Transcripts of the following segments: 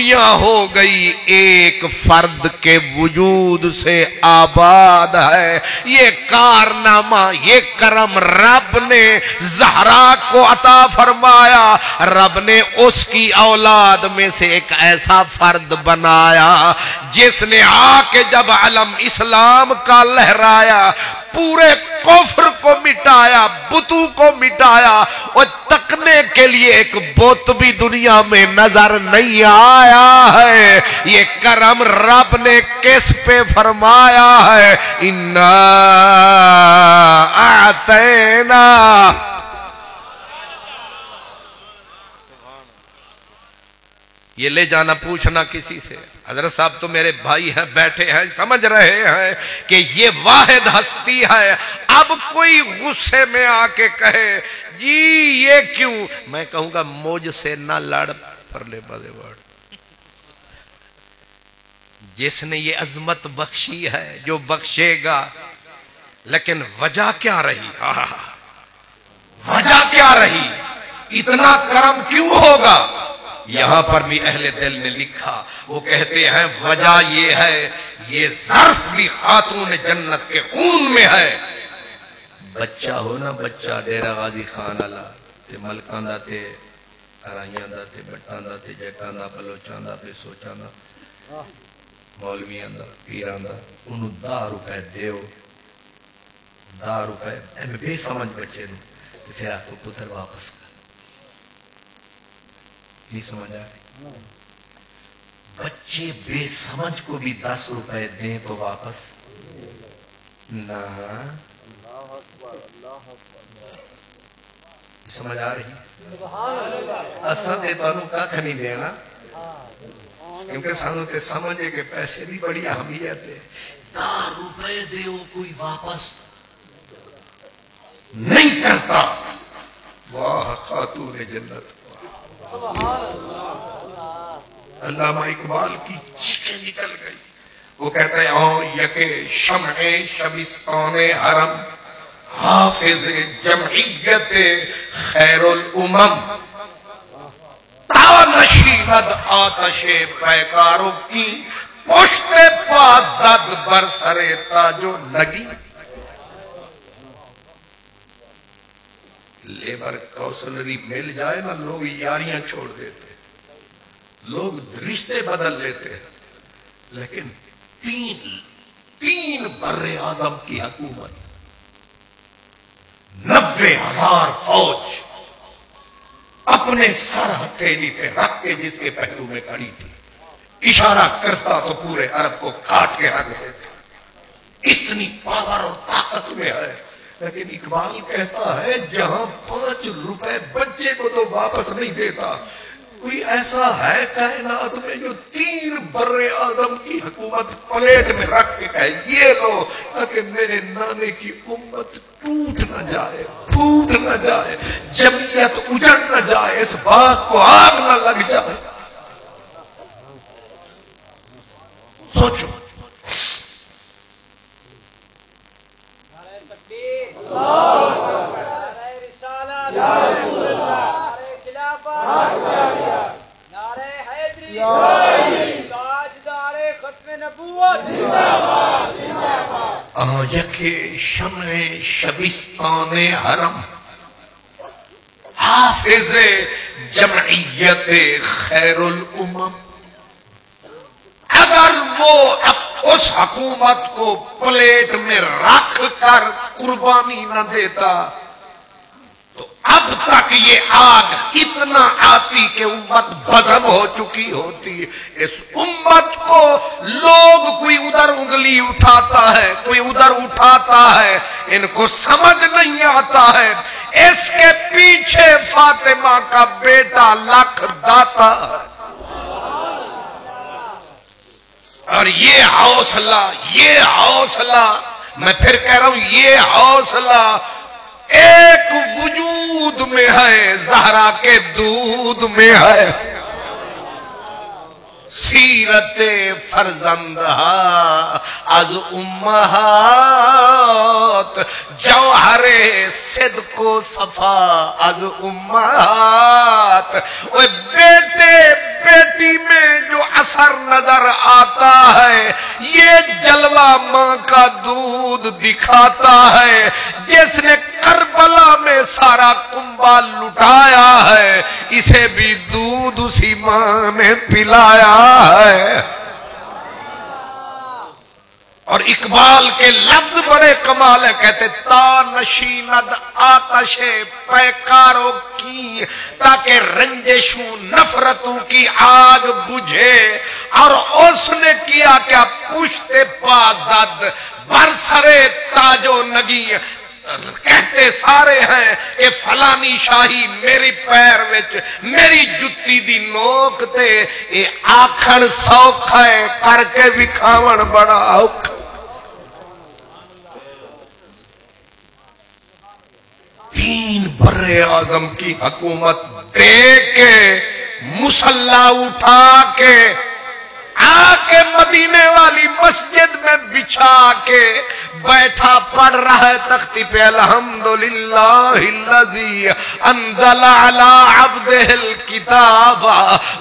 دنیا ہو گئی ایک فرد کے وجود سے آباد ہے. یہ کارنامہ، یہ کرم رب نے زہرا کو عطا فرمایا. رب نے اس کی اولاد میں سے ایک ایسا فرد بنایا جس نے آ کے جب علم اسلام کا لہرایا، پورے کفر کو مٹایا، بتوں کو مٹایا، اور تکنے کے لیے ایک بت بھی دنیا میں نظر نہیں آیا ہے. یہ کرم رب نے کس پہ فرمایا ہے؟ انا اعطینا. یہ لے جانا پوچھنا کسی سے. حضرت صاحب تو میرے بھائی ہیں، بیٹھے ہیں، سمجھ رہے ہیں کہ یہ واحد ہستی ہے. اب کوئی غصے میں آ کے کہے جی یہ کیوں، میں کہوں گا مجھ سے نہ لڑ پرلے بازے وڑ. جس نے یہ عظمت بخشی ہے جو بخشے گا، لیکن وجہ کیا رہی؟ وجہ کیا رہی؟ اتنا کرم کیوں ہوگا؟ یہاں پر بھی اہل دل نے لکھا، وہ کہتے ہیں وجہ یہ ہے، یہ ظرف بھی خاتون جنت کے خون میں ہے. بچہ ہو نا بچہ، ڈیرہ غازی خان اللہ تے ملکان دا تے ارائیاں دا تے بٹان دا تے جیٹان دا بلوچان دا تے سوچان دا مولویان دا پیران دا، انہوں 10 روپے دیو، 10 روپے ایم بے سمجھ بچے نو تے پھر آپ کو پتر واپس کر. نہیں سمجھ آئے؟ بچے بے سمجھ کو بھی 10 روپے دیں تو واپس نہ. سمجھ آ رہی؟ اساں تے تانوں ککھ نہیں دینا، کیونکہ سانوں تے سمجھے کہ پیسے دی بڑی اہمیت ہے. 10 روپے دیو کوئی واپس نہیں کرتا. واہ خاتون جنت. علامہ اقبال کی چیخیں نکل گئی. وہ کہتا ہے یکے شمع شبستان حرم، حافظ جمعیت خیر الامم، تا نشیند آتش پیکاروں کی، پشت پا زد بر سر تاج و نگی. لیبر کوسلری مل جائے نا، لوگ یاریاں چھوڑ دیتے، لوگ رشتے بدل لیتے. لیکن تین بر اعظم کی حکومت، 90,000 فوج اپنے سر ہتھیلی پہ رکھ کے جس کے پہلو میں کھڑی تھی، اشارہ کرتا تو پورے عرب کو کاٹ کے رکھ دیتا. اتنی پاور اور طاقت میں ہے. لیکن اقبال کہتا ہے جہاں 5 روپے بچے کو تو واپس نہیں دیتا، کوئی ایسا ہے کائنات میں جو 3 بر اعظم کی حکومت پلیٹ میں رکھ کے کہے یہ لو، تاکہ میرے نانے کی امت ٹوٹ نہ جائے، پھوٹ نہ جائے، جمعیت اجڑ نہ جائے، اس باغ کو آگ نہ لگ جائے. سوچو. یکے شمع شبستان حرم، حافظ جمعیت خیر الامم. اگر وہ اس حکومت کو پلیٹ میں رکھ کر قربانی نہ دیتا تو اب تک یہ آگ اتنا آتی کہ امت بدم ہو چکی ہوتی. اس امت کو لوگ کوئی ادھر انگلی اٹھاتا ہے، کوئی ادھر اٹھاتا ہے، ان کو سمجھ نہیں آتا ہے اس کے پیچھے فاطمہ کا بیٹا لکھ داتا ہے. اور یہ حوصلہ میں پھر کہہ رہا ہوں، یہ حوصلہ ایک وجود میں ہے، زہرا کے دودھ میں ہے. سیرت فرزندہ از امہات، جوہر صدق و صفا از امہات. بیٹے بیٹی میں جو ہے، یہ جلوہ ماں کا دودھ دکھاتا ہے، جس نے کربلا میں سارا کنبہ لٹایا ہے، اسے بھی دودھ اسی ماں نے پلایا ہے۔ اور اقبال کے لفظ بڑے کمال ہے، کہتے تا نشیند آتش پیکاروں کی، تاکہ رنجشوں نفرتوں کی آگ بجھے، اور اس نے کیا کیا پشتے پازد برسرے تاج و نگی، کہتے سارے ہیں کہ فلانی شاہی میری پیر وچ میری جتی دی نوک تے، اے آکھن سوکھا ہے کر کے وکھاون بڑا اوکھا۔ تین برے اعظم کی حکومت دے کے، مسلح اٹھا کے، آ کے مدینے والی مسجد میں بچھا کے بیٹھا پڑھ رہا ہے تختی پہ، الحمدللہ الذی انزل علی عبدہ الکتاب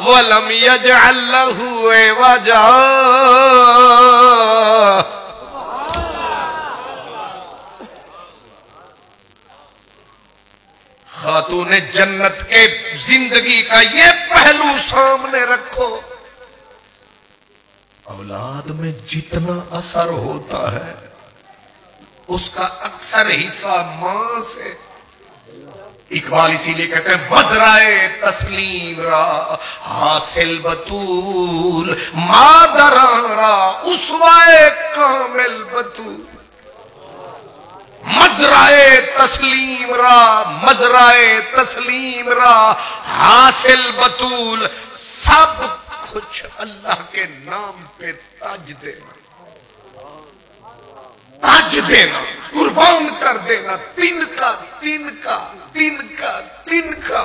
ولم یجعل لہ عوجا۔ خاتون جنت کے زندگی کا یہ پہلو سامنے رکھو، اولاد میں جتنا اثر ہوتا ہے اس کا اکثر حصہ ماں سے۔ اقبال اسی لیے کہتے ہیں مزرعے تسلیم را حاصل بطول، مادران را اسوائے کامل بطول۔ مزرعے تسلیم را، مزرعے تسلیم را حاصل بطول، سب کچھ اللہ کے نام پہ تاج دینا، تاج دینا، قربان کر دینا، تن کا تن کا تن کا تن کا۔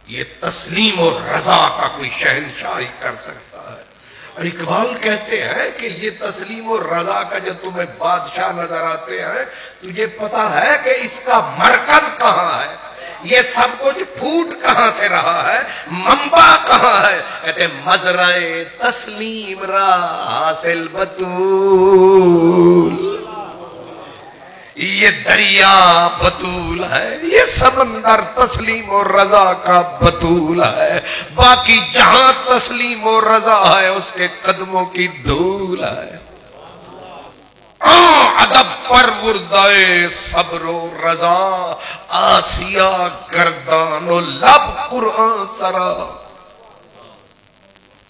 یہ تسلیم اور رضا کا کوئی شہنشاہی کر سکتا ہے۔ اور اقبال کہتے ہیں کہ یہ تسلیم اور رضا کا جو تمہیں بادشاہ نظر آتے ہیں، تجھے پتا ہے کہ اس کا مرکز کہاں ہے، یہ سب کچھ پھوٹ کہاں سے رہا ہے، منبع کہاں ہے؟ کہتے ہیں مزرعے تسلیم را حاصل بطول، یہ دریا بطول ہے، یہ سمندر تسلیم و رضا کا بطول ہے، باقی جہاں تسلیم و رضا ہے اس کے قدموں کی دھول ہے۔ ادب پروردائے صبر و رضا، آسیہ گردان و لب قرآن سرا۔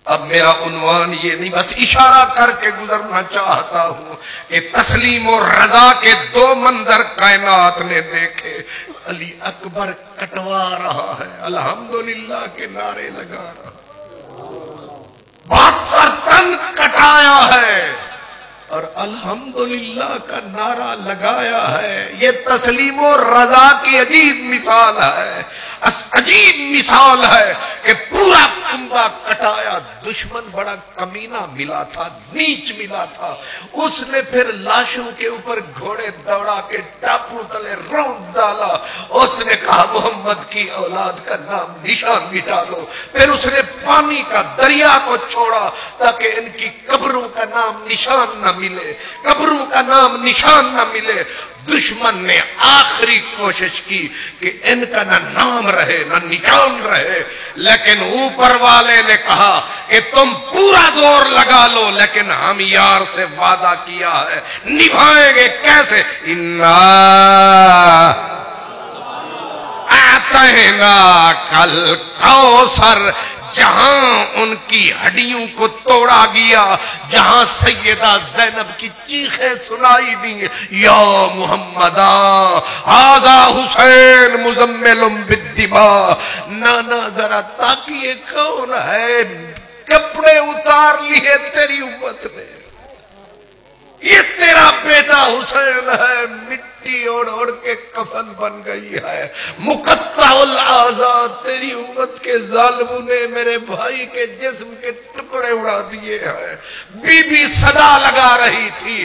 اب میرا عنوان یہ نہیں، بس اشارہ کر کے گزرنا چاہتا ہوں کہ تسلیم و رضا کے دو منظر کائنات نے دیکھے۔ علی اکبر کٹوا رہا ہے، الحمدللہ کے نعرے لگا رہا، 72 تن کٹایا ہے اور الحمدللہ کا نعرہ لگایا ہے۔ یہ تسلیم و رضا کی عجیب مثال ہے، عجیب مثال ہے کہ پورا کنبہ کٹایا، دشمن بڑا کمینہ ملا تھا، نیچ ملا تھا، اس نے پھر لاشوں کے اوپر گھوڑے دوڑا کے ٹاپو تلے رونڈ ڈالا، اس نے کہا محمد کی اولاد کا نام نشان مٹا دو، پھر اس نے پانی کا دریا کو چھوڑا تاکہ ان کی قبروں کا نام نشان نہ ملے، قبروں کا نام نشان نہ ملے۔ دشمن نے آخری کوشش کی کہ ان کا نہ نام رہے نہ نشان رہے، لیکن اوپر والے نے کہا کہ تم پورا زور لگا لو، لیکن ہم یار سے وعدہ کیا ہے، نبھائیں گے کیسے؟ انا اعطیناک الکوثر، جہاں ان کی ہڈیوں کو توڑا گیا، جہاں سیدہ زینب کی چیخیں سنائی دی، یا محمدا ھذا حسین مزمل بالدماء، نانا ذرا تاکیے کون ہے، کپڑے اتار لیے تیری امت نے، یہ تیرا بیٹا حسین ہے، مٹی اوڑ اوڑ کے کفن بن گئی ہے، مقطع الاعضاء، تیری امت کے ظالموں نے میرے بھائی کے جسم کے ٹکڑے اڑا دیے ہیں۔ بی بی صدا لگا رہی تھی،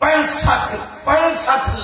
65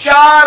4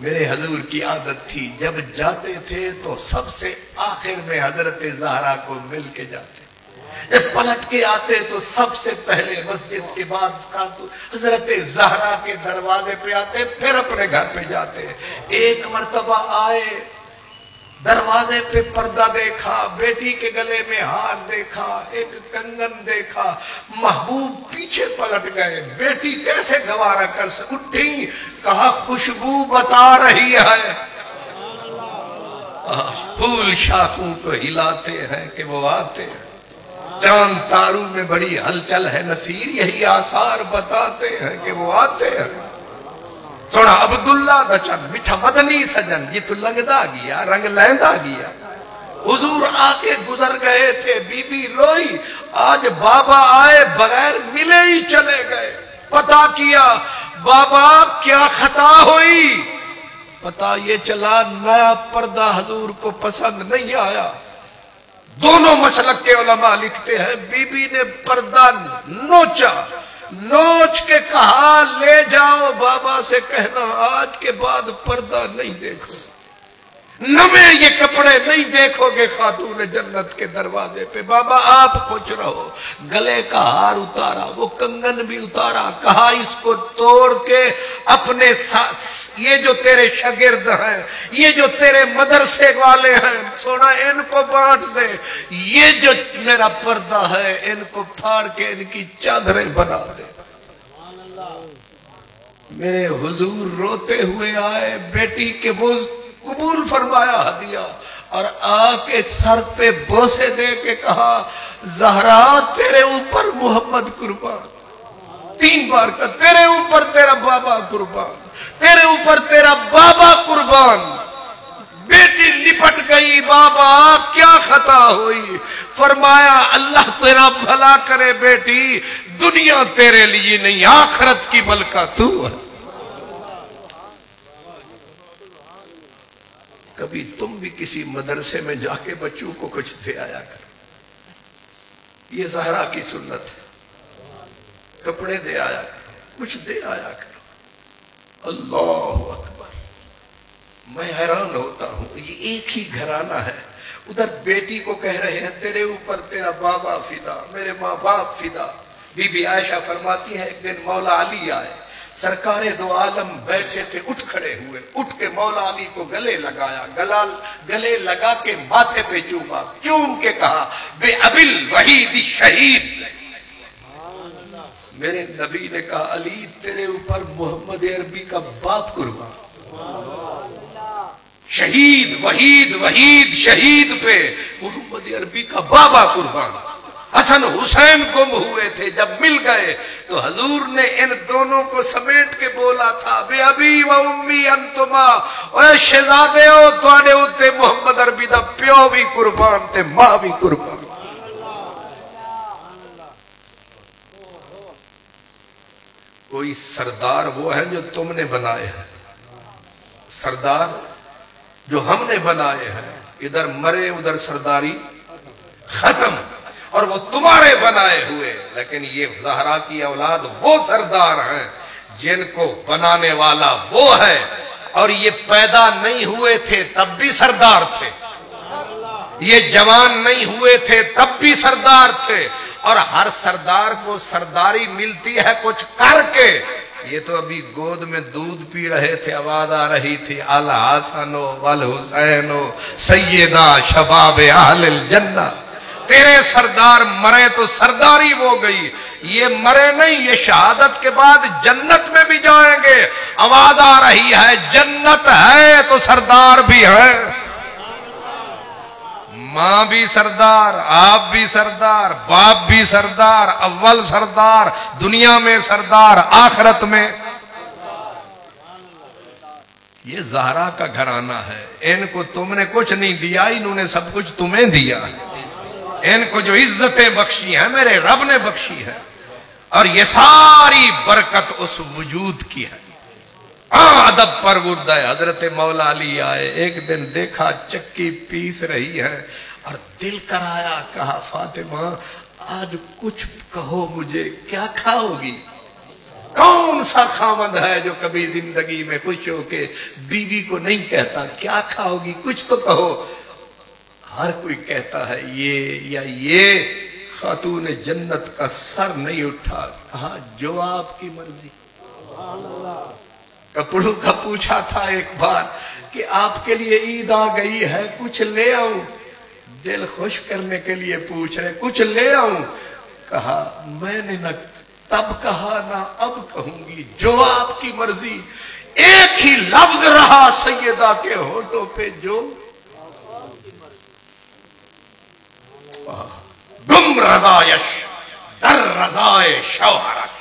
میرے حضور کی عادت تھی جب جاتے تھے تو سب سے آخر میں حضرت زہرا کو مل کے جاتے، جب پلٹ کے آتے تو سب سے پہلے مسجد کے بعد حضرت زہرا کے دروازے پہ آتے، پھر اپنے گھر پہ جاتے۔ ایک مرتبہ آئے، دروازے پہ پردہ دیکھا، بیٹی کے گلے میں ہاتھ دیکھا، ایک کنگن دیکھا، محبوب پیچھے پلٹ گئے۔ بیٹی کیسے گوارا کر اٹھی، کہا خوشبو بتا رہی ہے، پھول شاخوں کو ہلاتے ہیں کہ وہ آتے ہیں، چاند تاروں میں بڑی ہلچل ہے نصیر، یہی آثار بتاتے ہیں کہ وہ آتے ہیں۔ سونا عبداللہ دچن میٹھا مدنی سجن، یہ تو لنگدا گیا رنگ لہندا گیا۔ حضور آ کے گزر گئے تھے، بی بی روئی، آج بابا آئے بغیر ملے ہی چلے گئے۔ پتا کیا بابا کیا خطا ہوئی، پتا یہ چلا نیا پردہ حضور کو پسند نہیں آیا۔ دونوں مسلک کے علماء لکھتے ہیں بی بی نے پردہ نوچا، نوچ کے کہا لے جاؤ بابا سے کہنا آج کے بعد پردہ نہیں دیکھو، نمے یہ کپڑے نہیں دیکھو گے خاتون جنت کے دروازے پہ۔ بابا آپ خوش رہو۔ گلے کا ہار اتارا، وہ کنگن بھی اتارا، کہا اس کو توڑ کے اپنے یہ جو تیرے شاگرد ہیں، یہ جو تیرے مدرسے والے ہیں، سونا ان کو بانٹ دے، یہ جو میرا پردہ ہے ان کو پھاڑ کے ان کی چادریں بنا دے۔ میرے حضور روتے ہوئے آئے، بیٹی کے وہ قبول فرمایا ہدیہ، اور آ کے سر پہ بوسے دے کے کہا زہرا تیرے اوپر محمد قربان، 3 بار کا تیرے اوپر تیرا بابا قربان، تیرے اوپر تیرا بابا قربان۔ بیٹی لپٹ گئی، بابا کیا خطا ہوئی؟ فرمایا اللہ تیرا بھلا کرے بیٹی، دنیا تیرے لیے نہیں آخرت کی ملکہ تو ہے۔ کبھی تم بھی کسی مدرسے میں جا کے بچوں کو کچھ دے آیا کرو، یہ زہرا کی سنت ہے، کپڑے دے آیا کرو، کچھ دے آیا کرو۔ اللہ اکبر، میں حیران ہوتا ہوں، یہ ایک ہی گھرانہ ہے، ادھر بیٹی کو کہہ رہے ہیں تیرے اوپر تیرا بابا فدا، میرے ماں باپ فدا۔ بی بی عائشہ فرماتی ہے ایک دن مولا علی آئے، سرکار دو عالم بیٹھے تھے، اٹھ کھڑے ہوئے، اٹھ کے مولا علی کو گلے لگایا، گلے لگا کے ماتھے پہ چوما، چوم کے کہا بے ابل وحید شہید۔ میرے نبی نے کہا علی تیرے اوپر محمد عربی کا باپ قربان، شہید وحید وحید شہید پہ محمد عربی کا بابا قربان۔ حسن حسین گم ہوئے تھے، جب مل گئے تو حضور نے ان دونوں کو سمیٹ کے بولا تھا بے ابی و امی انتما، اے شہزادے ہو تواڈے اوتے محمد عربی دا پیو بھی قربان تے ماں بھی قربان۔ کوئی سردار وہ ہے جو تم نے بنائے ہیں، سردار جو ہم نے بنائے ہیں، ادھر مرے ادھر سرداری ختم، اور وہ تمہارے بنائے ہوئے۔ لیکن یہ زہرا کی اولاد وہ سردار ہیں جن کو بنانے والا وہ ہے، اور یہ پیدا نہیں ہوئے تھے تب بھی سردار تھے، یہ جوان نہیں ہوئے تھے تب بھی سردار تھے، اور ہر سردار کو سرداری ملتی ہے کچھ کر کے۔ یہ تو ابھی گود میں دودھ پی رہے تھے، آواز آ رہی تھی الحسن والحسین سیدہ شباب اہل الجنہ۔ تیرے سردار مرے تو سرداری ہو گئی، یہ مرے نہیں، یہ شہادت کے بعد جنت میں بھی جائیں گے۔ آواز آ رہی ہے جنت ہے تو سردار بھی ہے، ماں بھی سردار، آپ بھی سردار، باپ بھی سردار، اول سردار، دنیا میں سردار، آخرت میں۔ یہ زہرا کا گھرانہ ہے، ان کو تم نے کچھ نہیں دیا، انہوں نے سب کچھ تمہیں دیا۔ ان کو جو عزتیں بخشی ہیں میرے رب نے بخشی ہے، اور یہ ساری برکت اس وجود کی ہے۔ ادب پروردہ حضرت مولا علی آئے، ایک دن دیکھا چکی پیس رہی ہے اور دل کرایا، کہا فاطمہ آج کچھ کہو مجھے، کیا کھاؤ گی؟ کون سا خاوند ہے جو کبھی زندگی میں خوش ہو کے بیوی کو نہیں کہتا کیا کھاؤ گی کچھ تو کہو؟ ہر کوئی کہتا ہے یہ یا یہ. خاتون جنت کا سر نہیں اٹھا. کہا جو آپ کی مرضی. کپڑوں کا پوچھا تھا ایک بار کہ آپ کے لیے عید آ گئی ہے کچھ لے آؤں؟ دل خوش کرنے کے لیے پوچھ رہے کچھ لے آؤں؟ کہا میں نے نہ تب کہا نہ اب کہوں گی جو آپ کی مرضی. ایک ہی لفظ رہا سیدہ کے ہونٹوں پہ جو گم رضایش در رضائے شوہرش.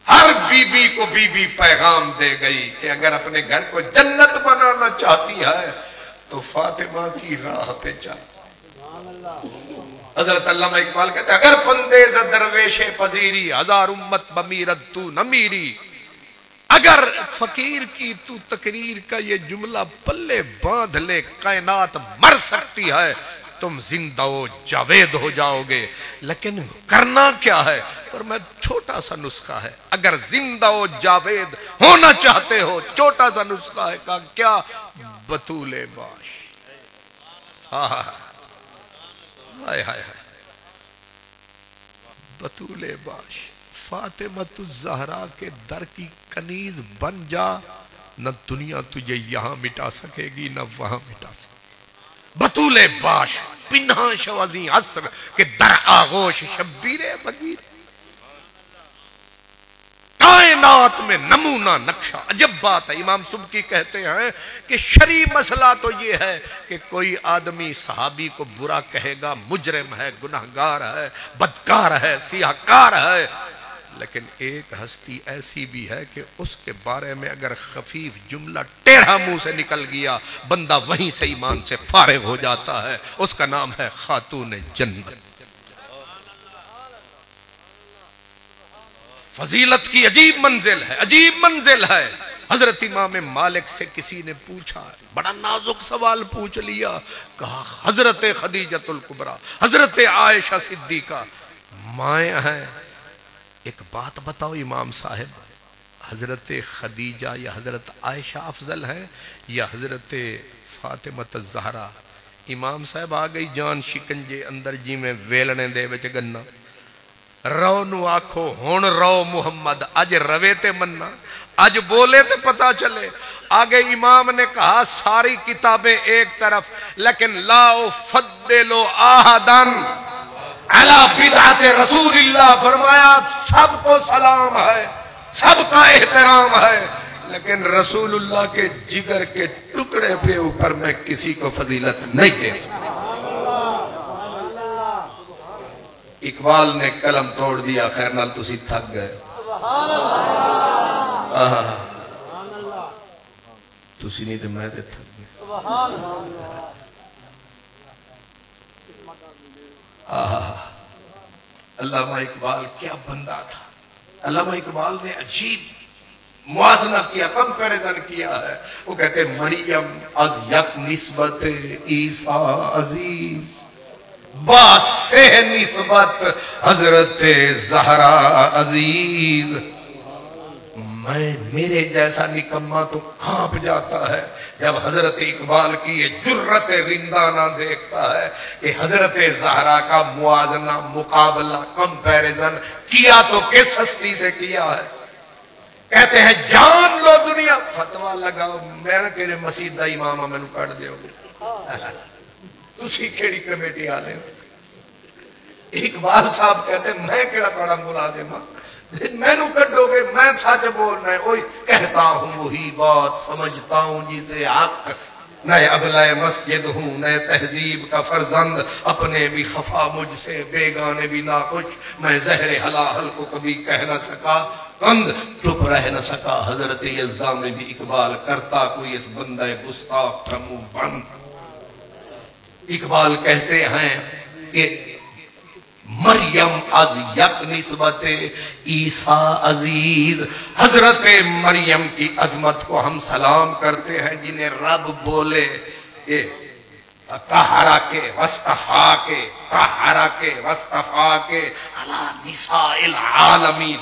ہر بی بی کو بی بی پیغام دے گئی کہ اگر اپنے گھر کو جنت بنانا چاہتی ہے تو فاطمہ کی راہ پہ چل. حضرت علامہ اقبال کہتے ہیں اگر بندے ز درویش پذیری ہزار امت بمیرت تو نہ میری. اگر فقیر کی تو تقریر کا یہ جملہ پلے باندھ لے کائنات مر سکتی ہے تم زندہ و جاوید ہو جاؤ گے. لیکن کرنا کیا ہے؟ اور میں چھوٹا سا نسخہ ہے. اگر زندہ و جاوید ہونا چاہتے ہو چھوٹا سا نسخہ ہے. کہا کیا؟ بطول باش. ہائے ہائے ہائے بطول باش. فاطمۃ الزہرا کے در کی کنیز بن جا. نہ دنیا تجھے یہاں مٹا سکے گی نہ وہاں مٹا سکے. بطول باش پنہا شوازی عصر کے در آغوش شبیر بگیر. کائنات میں نمونہ نقشہ. عجب بات ہے. امام سبکی کہتے ہیں کہ شرعی مسئلہ تو یہ ہے کہ کوئی آدمی صحابی کو برا کہے گا مجرم ہے گناہگار ہے بدکار ہے سیاہکار ہے. لیکن ایک ہستی ایسی بھی ہے کہ اس کے بارے میں اگر خفیف جملہ ٹیڑھا منہ سے نکل گیا بندہ وہیں سے ایمان سے فارغ ہو جاتا ہے. اس کا نام ہے خاتون جنت. فضیلت کی عجیب منزل ہے عجیب منزل ہے. حضرت امام مالک سے کسی نے پوچھا بڑا نازک سوال پوچھ لیا. کہا حضرت خدیجۃ الکبریٰ حضرت عائشہ صدیقہ مائیں ہیں. ایک بات بتاؤ امام صاحب حضرت خدیجہ یا حضرت عائشہ افضل ہے یا حضرت فاطمۃ الزہرا؟ امام صاحب آ گئی جان شکنجے اندر جی میں ویلنے دے وچ گنا. رو نو آکھو ہون رو محمد اج روے تے مننا اج بولے تے پتا چلے. آگے امام نے کہا ساری کتابیں ایک طرف لیکن لا افضل احدن علی بدعت رسول اللہ. فرمایا سب کو سلام ہے سب کا احترام ہے لیکن رسول اللہ کے جگر کے ٹکڑے پہ اوپر میں کسی کو فضیلت نہیں دے سکتا. اقبال نے قلم توڑ دیا. خیر نال تسی تھک گئے. تسی نہیں تو میں تے تھک گئے. علامہ اقبال کیا بندہ تھا. علامہ اقبال نے عجیب موازنہ کیا کمپیریزن کیا ہے. وہ کہتے مریم از یک نسبت عیسیٰ عزیز باسہ نسبت حضرت زہرا عزیز. میرے جیسا نکما تو کانپ جاتا ہے جب حضرت اقبال کی یہ جرت رندانہ دیکھتا ہے کہ حضرت زہرا کا موازنہ مقابلہ کمپیریزن کیا تو کس ہستی سے کیا ہے. کہتے ہیں جان لو دنیا فتوہ لگاؤ میرا کہ مسجد دا امام میں کٹ دیو گے تسی کیڑی کمیٹی آ لے. اقبال صاحب کہتے ہیں میں کیڑا تھوڑا ملازم ہوں میں نو کٹو گے میں سچ بولنا ہے. اوئی کہتا ہوں وہی بات سمجھتا ہوں جسے حق. نئے ابلہ مسجد ہوں نئے تہذیب کا فرزند اپنے بھی خفا مجھ سے بیگانے بھی ناخوش. میں زہر حلال کو کبھی کہہ نہ سکا کند چپ رہ نہ سکا. حضرت یزدان میں بھی اقبال کرتا کوئی اس بندہ گستاخ کا منہ بند. اقبال کہتے ہیں کہ مریم از یک نسبت عیسیٰ عزیز. حضرت مریم کی عظمت کو ہم سلام کرتے ہیں جنہیں رب بولے طہرا کے وصطفیٰ کے طہرا کے وصطفیٰ کے علی نساء العالمین.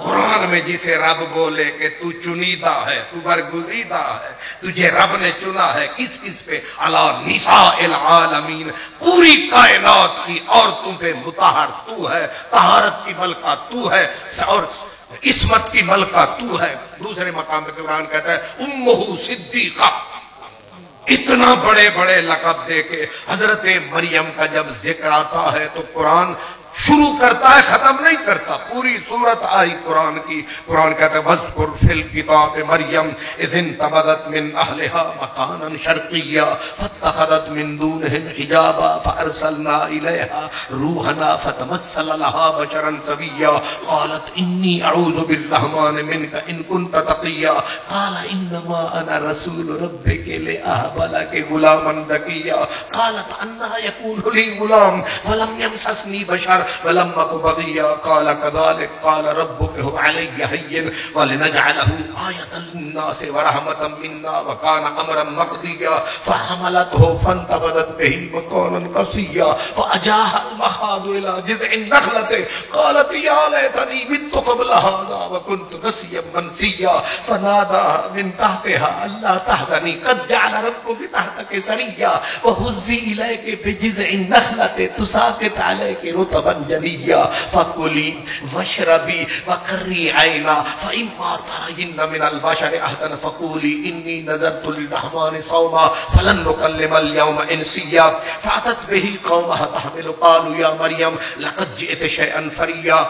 قرآن میں جسے رب بولے کہ تو چنیدہ ہے، تو برگزیدہ ہے، تجھے رب نے چنا ہے، کس کس پہ؟ علی نساء العالمین، پوری کائنات کی عورتوں پہ مطہر تو ہے، طہارت کی ملکہ تو ہے اور عصمت کی ملکہ تو ہے۔ دوسرے مقام پہ قرآن کہتا ہے امہ صدیقہ، اتنا بڑے بڑے لقب دے کے حضرت مریم کا جب ذکر آتا ہے تو قرآن شروع کرتا ہے، ختم نہیں کرتا، پوری سورت آئی قرآن کی۔ قرآن کہتا ہے وَاذْكُرْ فِي الْكِتَابِ مَرْيَمَ إِذِ انتبذت مِنْ أَهْلِهَا مَكَانًا شَرْقِيًّا فَاتَّخَذَتْ مِنْ دُونِهِمْ حِجَابًا فَأَرْسَلْنَا إِلَيْهَا رُوحَنَا فَتَمَثَّلَ لَهَا بَشَرًا سَوِيًّا قَالَتْ إِنِّي أَعُوذُ بِالرَّحْمَنِ مِنْكَ إِنْ كُنْتَ تَقِيًّا قَالَ إِنَّمَا أَنَا رَسُولُ رَبِّكِ لِأَهَبَ لَكِ غُلَامًا زَكِيًّا قَالَتْ أَنَّىٰ يَكُونُ لِي غُلَامٌ وَلَمْ يَمْسَسْنِي بَشَرٌ ولم أك بغيا قال كذلك قال ربك هو علي هين ولنجعله آية للناس ورحمة منا وكان أمرا مقضيا فحملته فانتبذت به مكانا قصيا فأجاها المخاض إلى جذع النخلة قالت يا ليتني مت قبل هذا وكنت نسيا منسيا فناداها من تحتها ألا تحزني قد جعل ربك تحتك سريا وهزي إليك بجذع النخلة تساقط عليك رطبا جنيا فكلي واشربي وقري عينا فإما ترين من البشر أحدا فقولي إني نذرت للرحمن صوما فلن نكلم اليوم إنسيا فأتت به قومها تحمل قالوا يا مريم لقد جئت شيئا فريا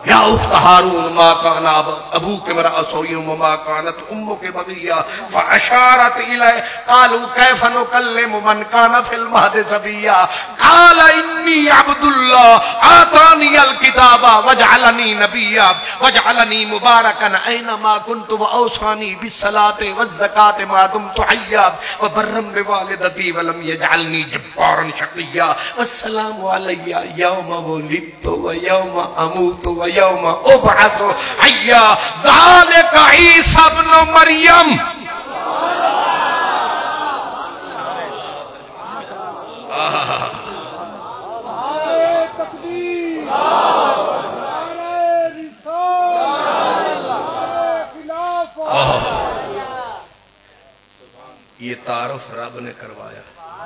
یا اخت ہارون ما کان ابوک امرأ سوء وما كانت امک بغیا فاشارت الیہ قالوا کیف نکلم من کان فی المہد صبیا قال انی عبد اللہ آتانی الکتاب وجعلنی نبیا وجعلنی مبارکا اینما کنت واوصانی بالصلاة والزکاة ما دمت حیا وبرا بوالدتی ولم یجعلنی جبارا شقیا والسلام علی یوم ولدت ویوم اموت یوم ابعث حیا ذالک عیسی ابن مریم۔ یہ تعارف رب نے کروایا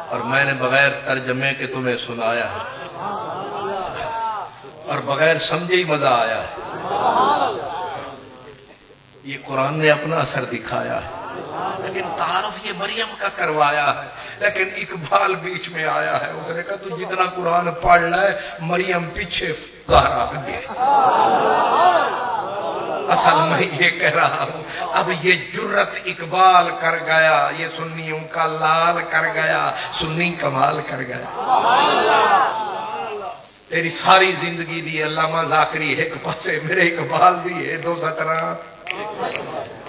اور میں نے بغیر ترجمے کے تمہیں سنایا ہے اور بغیر سمجھے ہی مزہ آیا ہے۔ یہ قرآن نے اپنا اثر دکھایا ہے، لیکن تعارف یہ مریم کا کروایا ہے، لیکن اقبال بیچ میں آیا ہے، اس نے کہا تو جتنا قرآن پڑھ لائے مریم پیچھے زہرا آگے۔ اصل میں یہ کہہ رہا ہوں اب یہ جرت اقبال کر گیا، یہ سنیوں کا لال کر گیا، سنی کمال کر گیا۔ تیری ساری زندگی دی علامہ ذاکری ایک پاسے، میرے اقبال دی ہے 217۔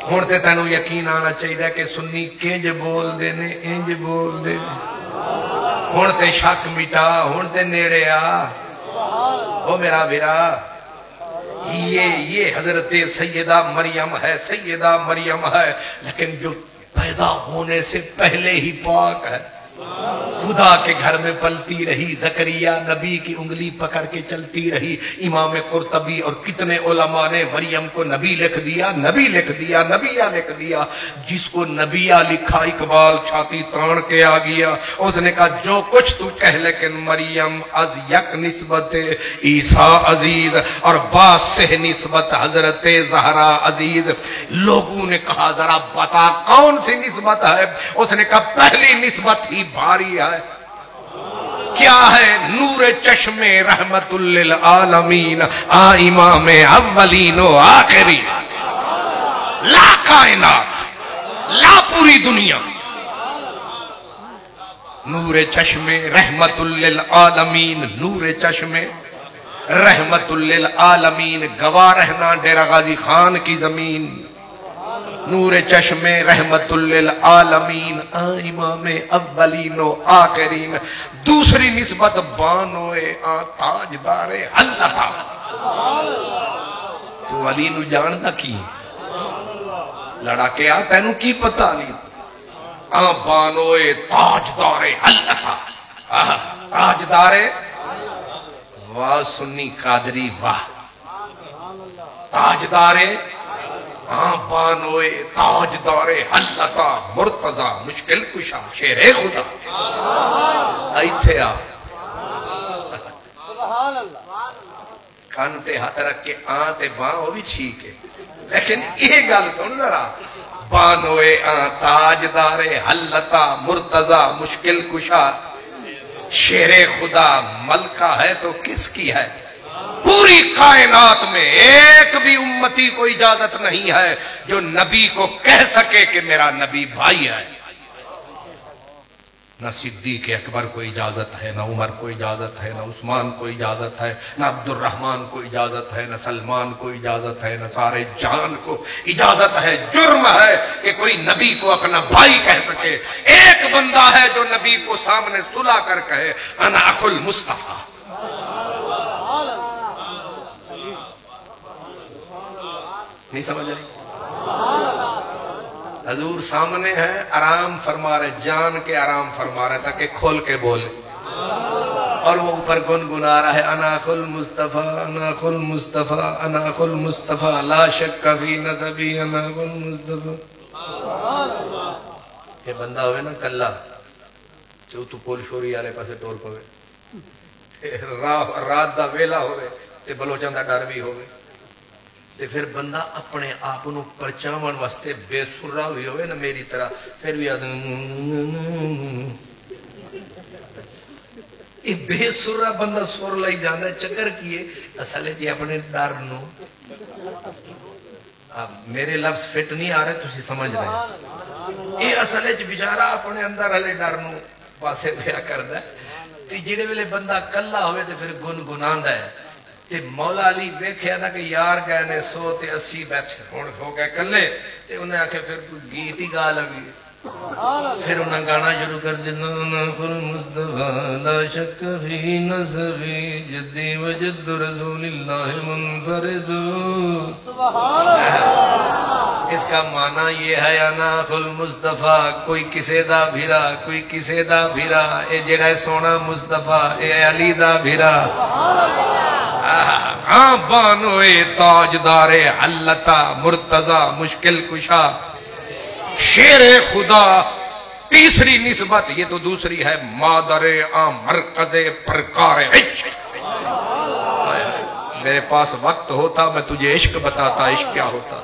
ہون تے تینوں یقین آنا چاہیے کہ سنی کنج بول دینے انج بول دینے، ہون تے شک مٹا، ہون تے نیڑے آ، او میرا بیرا یہ حضرت سیدہ مریم ہے، سیدہ مریم ہے، لیکن جو پیدا ہونے سے پہلے ہی پاک ہے، خدا کے گھر میں پلتی رہی، زکریا نبی کی انگلی پکڑ کے چلتی رہی۔ امام قرطبی اور کتنے علماء نے مریم کو نبی لکھ دیا، نبی لکھ دیا، نبیہ لکھ دیا۔ جس کو نبیہ لکھا اقبال چھاتی تان کے آ گیا، اس نے کہا جو کچھ تو کہہ لیکن مریم از یک نسبت عیسیٰ عزیز اور باس سے نسبت حضرت زہرا عزیز۔ لوگوں نے کہا ذرا بتا کون سی نسبت ہے؟ اس نے کہا پہلی نسبت ہی بھاری ہے، کیا ہے؟ نور چشم رحمت للعالمین، امام اولین و آخری، لا کائنات، لا پوری دنیا، نور چشم رحمت للعالمین، نور چشم رحمت للعالمین، گواہ رہنا ڈیرہ غازی خان کی زمین، نور چشم رحمت للعالمین، امام اولین و آخرین۔ دوسری نسبت بانوے تاجدار اللہ تھا۔ تو علی نو جاندا کی لڑا کے آ تینوں کی پتہ نہیں، بانوے تاجدار اللہ تھا، تاجدار۔ واہ سنی قادری واہ، تاجدارے بانوئے تاجدارے حلتا مرتضی مشکل کشا شیر خدا ایتھے آ کھان تے ہاتھ رکھ کے آن تے باں وہ بھی ٹھیک ہے لیکن یہ گل سن ذرا بانوئے تاجدارے حلتا مرتضی مشکل کشا شیر خدا ملکہ ہے تو کس کی ہے پوری کائنات میں ایک بھی امتی کو اجازت نہیں ہے جو نبی کو کہہ سکے کہ میرا نبی بھائی ہے نہ صدیق اکبر کو اجازت ہے نہ عمر کو اجازت ہے نہ عثمان کو اجازت ہے نہ عبد الرحمن کو اجازت ہے نہ سلمان کو اجازت ہے نہ سارے جان کو اجازت ہے جرم ہے کہ کوئی نبی کو اپنا بھائی کہہ سکے ایک بندہ ہے جو نبی کو سامنے سلا کر کہے انا اخو المصطفیٰ نہیں سمجھ آئی حضور سامنے ہے آرام فرما رہے جان کے آرام فرما رہے تاکہ کھول کے بولے اور وہ اوپر گنگنا رہا ہے انا اخو المصطفیٰ انا اخو المصطفیٰ انا اخو المصطفیٰ لا شک فی نسبی انا اخو المصطفیٰ یہ بندہ ہوئے نا کلا جو تو پول شوری آلے پاسے ٹور پوے رات دا ویلا ہوئے تے بلوچان دا ڈر بھی ہوئے تے پھر بندہ اپنے آپنوں پرچامن واسطے بے سرہ ہوئی ہوئے نا میری طرح پھر بھی آدھے یہ بے سرہ بندہ سر لائی جاندہ ہے چکر کیے اصلے جی اپنے ڈر نو میرے لفظ فٹ نہیں آ رہے تسی سمجھ رہے ہیں یہ اصلے جی بچارہ اپنے اندر علی ڈر نو پاسے پیا کردہ ہے تے جڑے ویلے بندہ کلا ہوئے تے پھر گنگناندہ ہے تے مولا علی ویکھیا نا کہ یار گئے نے 100 تے 80 بیٹھے ہو گئے کلے تے انہیں آکھے پھر کوئی گیت ہی گا لگی پھر انہیں گانا شروع کر دینا ناخل مصطفیٰ لا شک فی نسبی جدی و جد رسول اللہ منفرد اس کا معنی یہ ہے ناخل مصطفیٰ کوئی کسے دا بھیرا کوئی کسے دا بھیرا اے جڑا سونا مصطفیٰ اے علی دا بھیرا بانوئے تاجدار حلتا مرتضی مشکل کشا شیر خدا تیسری نسبت یہ تو دوسری ہے مادر مرکز پرکار عشق میرے پاس وقت ہوتا میں تجھے عشق بتاتا عشق کیا ہوتا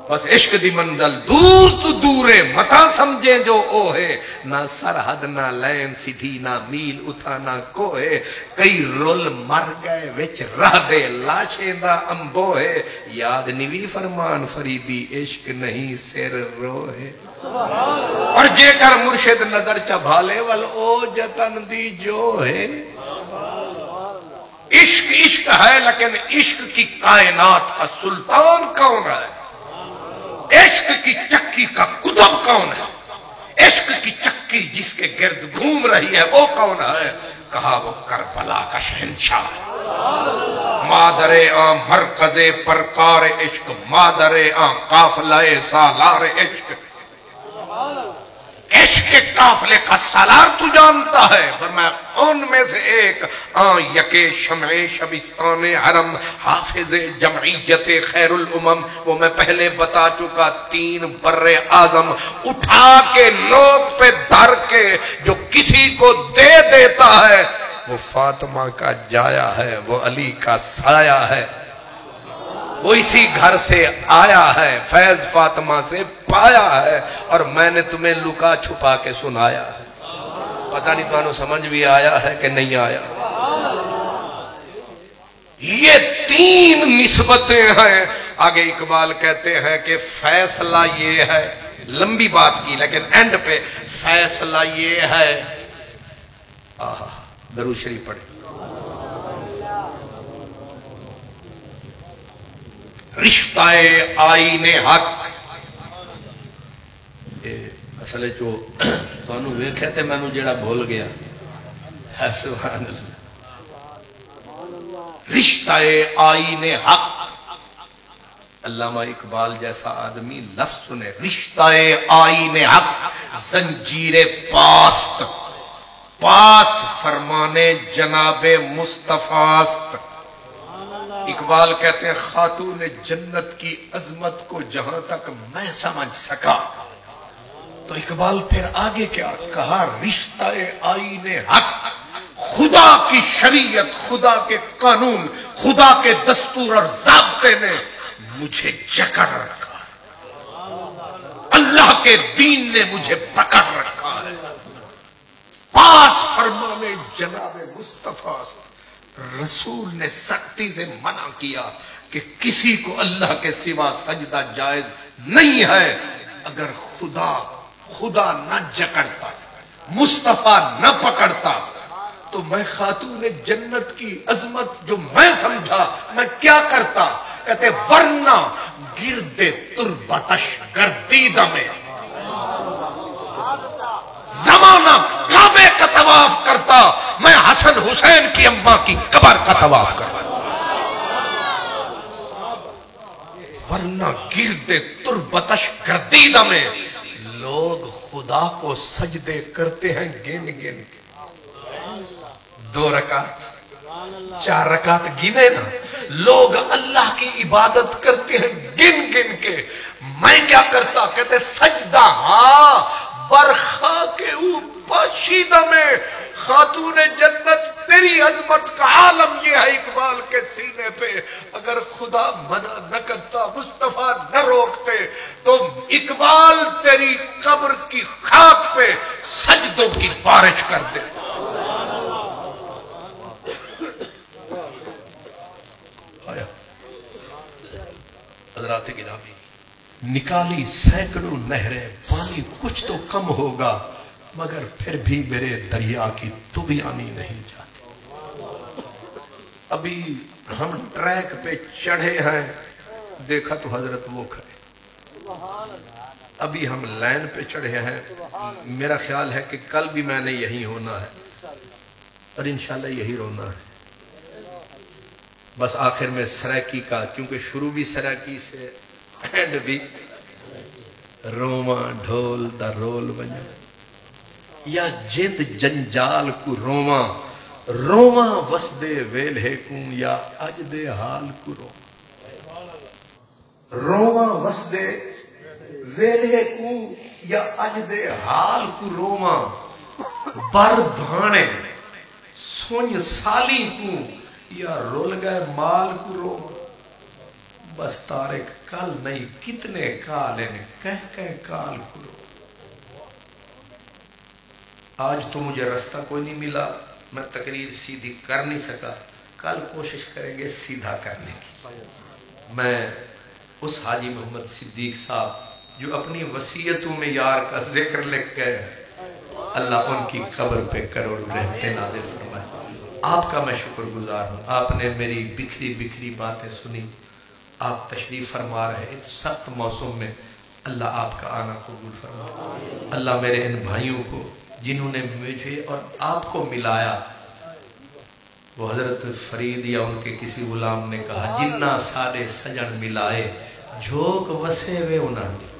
بس عشق دی منزل دور تو دورے متا سمجھیں جو او ہے نہ سرحد نہ لین سدھی نہ میل اتھا نہ کوئے کئی رول مر گئے وچ راہ دے لاشیں دا امبو ہے یاد نوی فرمان فریدی عشق نہیں سر رو ہے اور جے کر مرشد نظر چبھالے ول او جتن دی جو ہے عشق عشق ہے لیکن عشق کی کائنات کا سلطان کون ہے عشق کی چکی کا قطب کون ہے عشق کی چکی جس کے گرد گھوم رہی ہے وہ کون ہے کہا وہ کربلا کا شہنشاہ ہے مادر مرکز پرکار عشق مادر قافلہ سالار عشق عشق کے قافلے کا سالار تو جانتا ہے فرمایا ان میں سے ایک یکے شمع شبستان حرم حافظ جمعیت خیر الامم وہ میں پہلے بتا چکا 3 بر اعظم اٹھا کے نوک پہ دھر کے جو کسی کو دے دیتا ہے وہ فاطمہ کا جایا ہے وہ علی کا سایہ ہے وہ اسی گھر سے آیا ہے فیض فاطمہ سے پایا ہے اور میں نے تمہیں لکا چھپا کے سنایا ہے پتہ نہیں تو انہوں سمجھ بھی آیا ہے کہ نہیں آیا یہ 3 نسبتیں ہیں آگے اقبال کہتے ہیں کہ فیصلہ یہ ہے لمبی بات کی لیکن اینڈ پہ فیصلہ یہ ہے درود شریف پڑھیں رشتہ آئین حق اصلے جو تو انہوں ویکھے تھے میں انہوں جڑا بھول گیا ہے سبحان اللہ رشتہ آئین حق علامہ اقبال جیسا آدمی لفظ سنے رشتہ آئین حق زنجیر پاست پاس فرمانے جناب مصطفیٰ اقبال کہتے ہیں خاتون جنت کی عظمت کو جہاں تک میں سمجھ سکا، تو اقبال پھر آگے کیا کہا، رشتہ آئین حق، خدا کی شریعت، خدا کے قانون، خدا کے دستور اور ضابطے نے مجھے جکڑ رکھا ہے، اللہ کے دین نے مجھے پکڑ رکھا ہے۔ پاس فرمانے جناب مصطفیٰ رسول نے سختی سے منع کیا کہ کسی کو اللہ کے سوا سجدہ جائز نہیں ہے۔ اگر خدا نہ جکڑتا، مصطفیٰ نہ پکڑتا، تو میں خاتون جنت کی عظمت جو میں سمجھا میں کیا کرتا؟ کہتے ورنہ گرد تربتش گردیدہ میں زمانہ کعبے کا طواف کرتا، میں حسن حسین کی اماں کی قبر کا طواف کرتا۔ ورنہ گرد تربتش گردیدہ میں لوگ خدا کو سجدے کرتے ہیں گن گن کے، 2 رکعت 4 رکعت گنے نا، لوگ اللہ کی عبادت کرتے ہیں گن گن کے، میں کیا کرتا؟ کہتے سجدہ ہاں برخا کے اوپر شیدہ میں، خاتون جنت تیری عظمت کا عالم یہ ہے اقبال کے سینے پہ، اگر خدا منع نہ کرتا، مصطفیٰ نہ روکتے، تو اقبال تیری قبر کی خاک پہ سجدوں کی بارش کر دے۔ حضرات گرامی، نکالی سینکڑوں نہریں، پانی کچھ تو کم ہوگا، مگر پھر بھی میرے دریا کی طغیانی نہیں جاتی۔ ابھی ہم ٹریک پہ چڑھے ہیں، دیکھا تو حضرت وہ کھڑے، ابھی ہم لائن پہ چڑھے ہیں، میرا خیال ہے کہ کل بھی میں نے یہی ہونا ہے اور انشاءاللہ یہی رونا ہے۔ بس آخر میں سرائکی کا، کیونکہ شروع بھی سرائکی سے اینڈ بھی روما ڈھول دا رول بنیا، یا جند جنجال کو روما روما وسدے ویلے کوں، یا اج دے حال کو روما، روما وسدے ویلے کوں، یا اج دے حال کو روما، بر بھانے سونی سالی کوں، یا رول گئے مال کو روما۔ بس تارک کل نہیں کتنے کال ہیں، کہہ کال کو روما۔ آج تو مجھے رستہ کوئی نہیں ملا، میں تقریر سیدھی کر نہیں سکا، کل کوشش کریں گے سیدھا کرنے کی۔ میں اس حاجی محمد صدیق صاحب جو اپنی وصیتوں میں یار کا ذکر لکھ گئے ہیں، اللہ ان کی قبر پہ کروڑ رحمتیں نازل فرمائے۔ آپ کا میں شکر گزار ہوں، آپ نے میری بکھری بکھری باتیں سنی، آپ تشریف فرما رہے اس سخت موسم میں، اللہ آپ کا آنا قبول فرمائے۔ اللہ میرے ان بھائیوں کو جنہوں نے مجھے اور آپ کو ملایا، وہ حضرت فرید یا ان کے کسی غلام نے کہا جنہ سارے سجن ملائے جھوک وسے وے انہاں دی،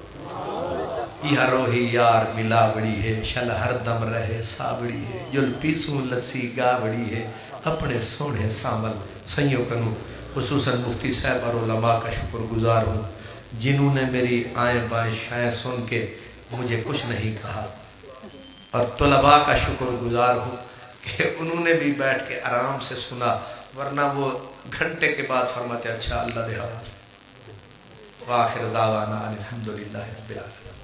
یہ روحی یار ملا بڑی ہے، شل ہر دم رہے سابڑی ہے، جل پیسوں لسی گا بڑی ہے، اپنے سونے سامل سیوں کنوں۔ خصوصاً مفتی صاحب اور علماء کا شکر گزار ہوں جنہوں نے میری آئیں بائیں شائیں سن کے مجھے کچھ نہیں کہا، اور طلباء کا شکر گزار ہوں کہ انہوں نے بھی بیٹھ کے آرام سے سنا، ورنہ وہ گھنٹے کے بعد فرماتے اچھا اللہ دے حوالے۔ وآخر دعوانا الحمدللہ رب العالمین۔